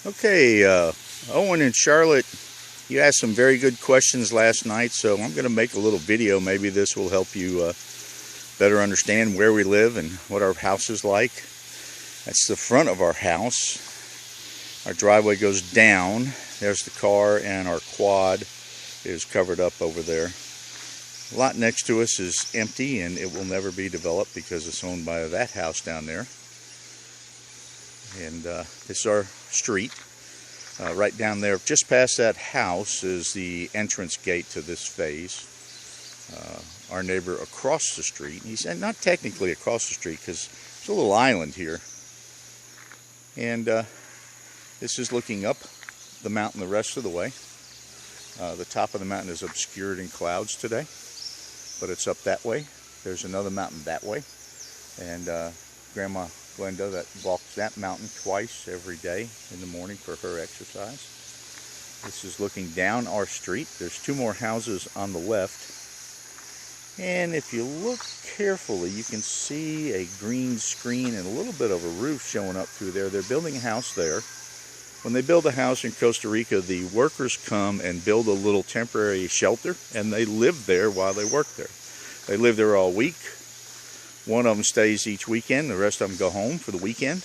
Okay, Owen and Charlotte, you asked some very good questions last night, so I'm going to make a little video. Maybe this will help you better understand where we live and what our house is like. That's the front of our house. Our driveway goes down. There's the car, and our quad is covered up over there. The lot next to us is empty, and it will never be developed because it's owned by that house down there. And this is our street. Right down there, just past that house, is the entrance gate to this phase. Our neighbor across the street, he's not technically across the street because there's a little island here. And this is looking up the mountain the rest of the way. The top of the mountain is obscured in clouds today, but it's up that way. There's another mountain that way. And Grandma Glenda that walks that mountain twice every day in the morning for her exercise. This is looking down our street. There's two more houses on the left. And if you look carefully, you can see a green screen and a little bit of a roof showing up through there. They're building a house there. When they build a house in Costa Rica, the workers come and build a little temporary shelter, and they live there while they work there. They live there all week. One of them stays each weekend. The rest of them go home for the weekend.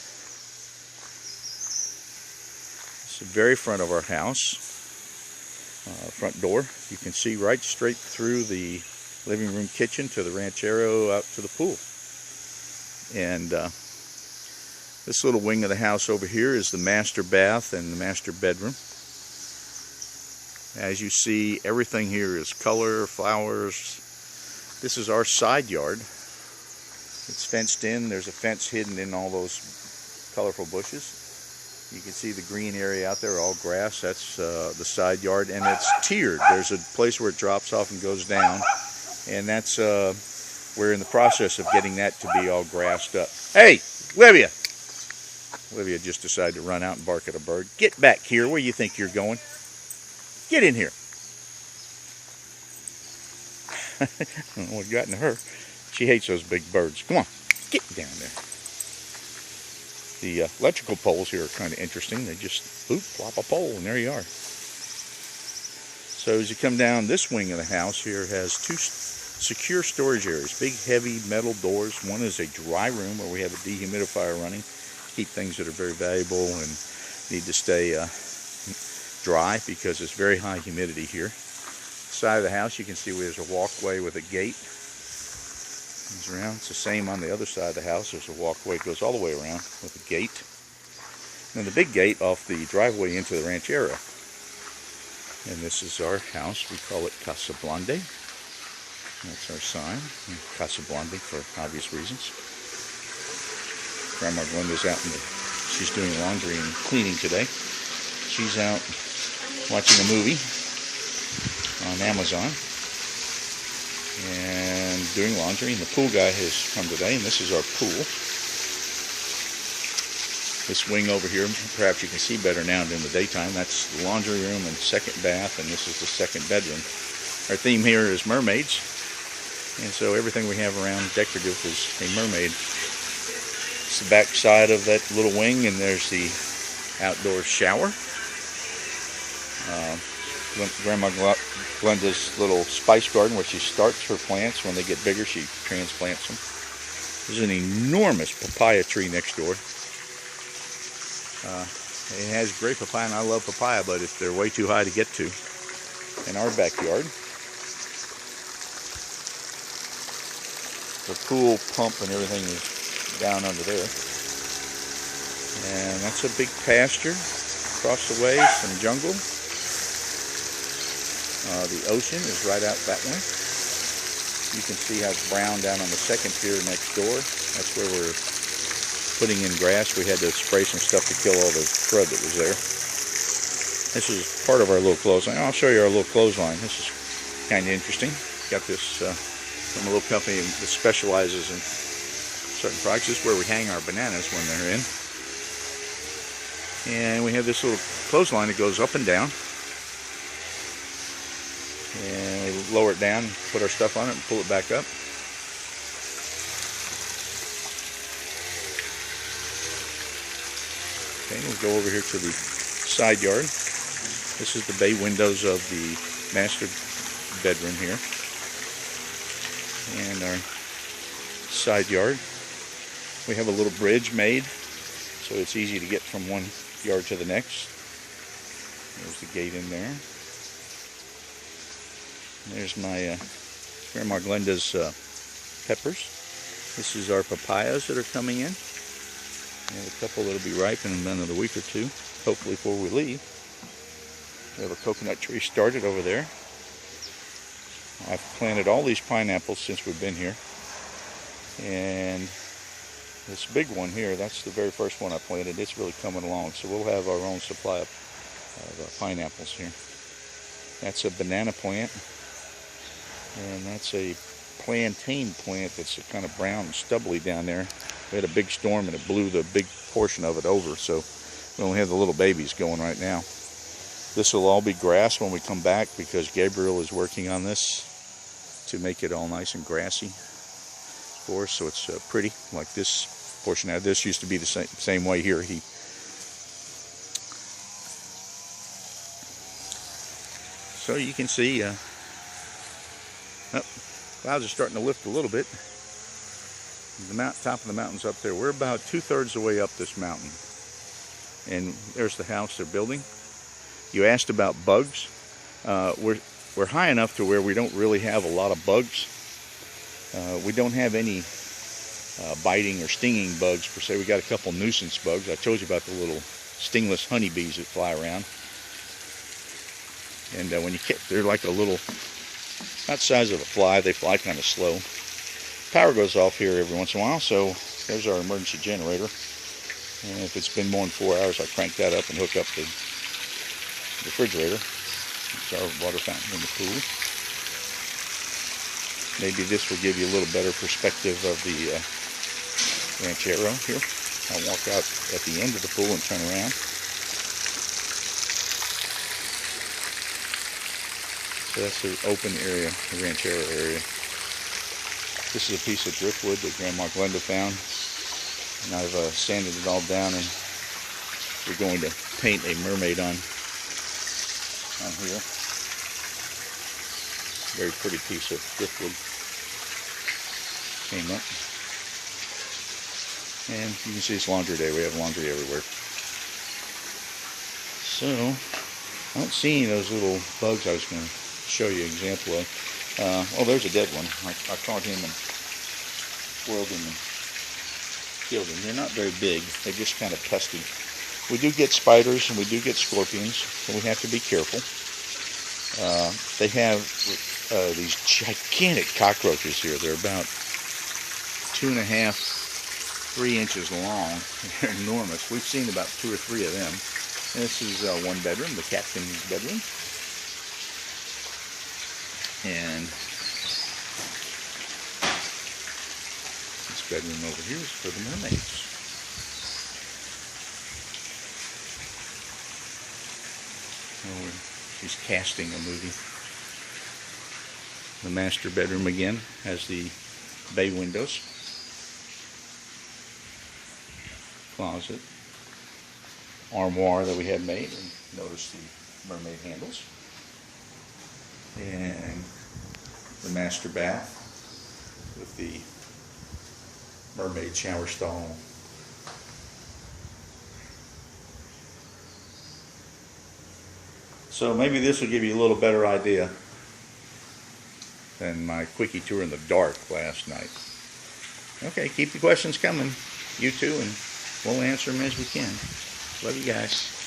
It's the very front of our house. Front door. You can see right straight through the living room kitchen to the ranchero out to the pool. And this little wing of the house over here is the master bath and the master bedroom. As you see, everything here is color, flowers. This is our side yard. It's fenced in. There's a fence hidden in all those colorful bushes. You can see the green area out there, all grass. That's the side yard, and it's tiered. There's a place where it drops off and goes down, and that's we're in the process of getting that to be all grassed up. Hey, Olivia! Olivia just decided to run out and bark at a bird. Get back here. Where do you think you're going? Get in here. I don't know what got into her. She hates those big birds. Come on, get down there. The electrical poles here are kind of interesting. They just, plop a pole, and there you are. So as you come down, this wing of the house here has two secure storage areas, big, heavy metal doors. One is a dry room where we have a dehumidifier running to keep things that are very valuable and need to stay dry because it's very high humidity here. Side of the house, you can see there's a walkway with a gate. Comes around. It's the same on the other side of the house. There's a walkway that goes all the way around with a gate. And the big gate off the driveway into the ranchero. And this is our house. We call it Casa Blonde. That's our sign. Casa Blonde for obvious reasons. Grandma Glenda's out she's doing laundry and cleaning today. She's out watching a movie on Amazon and doing laundry, and the pool guy has come today, and this is our pool. This wing over here, perhaps you can see better now than in the daytime, that's the laundry room and second bath, and this is the second bedroom. Our theme here is mermaids, and so everything we have around decorative is a mermaid. It's the back side of that little wing, and there's the outdoor shower. Grandma Glenda's little spice garden where she starts her plants. When they get bigger, she transplants them. There's an enormous papaya tree next door. It has great papaya, and I love papaya, but if they're way too high to get to. In our backyard, the pool pump and everything is down under there. And that's a big pasture. Across the way, some jungle. The ocean is right out that way. You can see how it's brown down on the second pier next door. That's where we're putting in grass. We had to spray some stuff to kill all the crud that was there. This is part of our little clothesline. I'll show you our little clothesline. This is kind of interesting. Got this from a little company that specializes in certain products. This is where we hang our bananas when they're in. And we have this little clothesline that goes up and down. And we lower it down, put our stuff on it, and pull it back up. Okay, we'll go over here to the side yard. This is the bay windows of the master bedroom here. And our side yard. We have a little bridge made, so it's easy to get from one yard to the next. There's the gate in there. And there's my Grandma Glenda's peppers. This is our papayas that are coming in. We have a couple that'll be ripe in another week or two, hopefully before we leave. We have a coconut tree started over there. I've planted all these pineapples since we've been here. And this big one here, that's the very first one I planted. It's really coming along, so we'll have our own supply of pineapples here. That's a banana plant, and that's a plantain plant that's kind of brown and stubbly down there. We had a big storm and it blew the big portion of it over, so we only have the little babies going right now. This will all be grass when we come back, because Gabriel is working on this to make it all nice and grassy for us, so it's pretty, like this portion. Now this used to be the same way here. So you can see clouds are starting to lift a little bit. The top of the mountain's up there. We're about 2/3 the way up this mountain, and there's the house they're building. You asked about bugs. We're high enough to where we don't really have a lot of bugs. We don't have any biting or stinging bugs per se. We got a couple nuisance bugs. I told you about the little stingless honeybees that fly around. And when you they're like a little, not the size of a fly. They fly kind of slow. Power goes off here every once in a while, so there's our emergency generator. And if it's been more than 4 hours, I crank that up and hook up the refrigerator. It's our water fountain in the pool. Maybe this will give you a little better perspective of the ranchero here. I'll walk out at the end of the pool and turn around. So that's the open area, the ranchero area. This is a piece of driftwood that Grandma Glenda found, and I've sanded it all down, and we're going to paint a mermaid on here. Very pretty piece of driftwood came up. And you can see it's laundry day. We have laundry everywhere. So, I don't see any of those little bugs I was going to show you an example of. Oh, there's a dead one. I caught him and whirled him and killed him. They're not very big. They're just kind of pesky. We do get spiders and we do get scorpions, so we have to be careful. They have these gigantic cockroaches here. They're about 2.5, 3 inches long. They're enormous. We've seen about 2 or 3 of them. And this is one bedroom, the captain's bedroom. And this bedroom over here is for the mermaids. Oh, she's casting a movie. The master bedroom again has the bay windows, closet, armoire that we had made, and notice the mermaid handles, and the master bath with the mermaid shower stall. So maybe this will give you a little better idea than my quickie tour in the dark last night. Okay, keep the questions coming, you too, and we'll answer them as we can. Love you guys.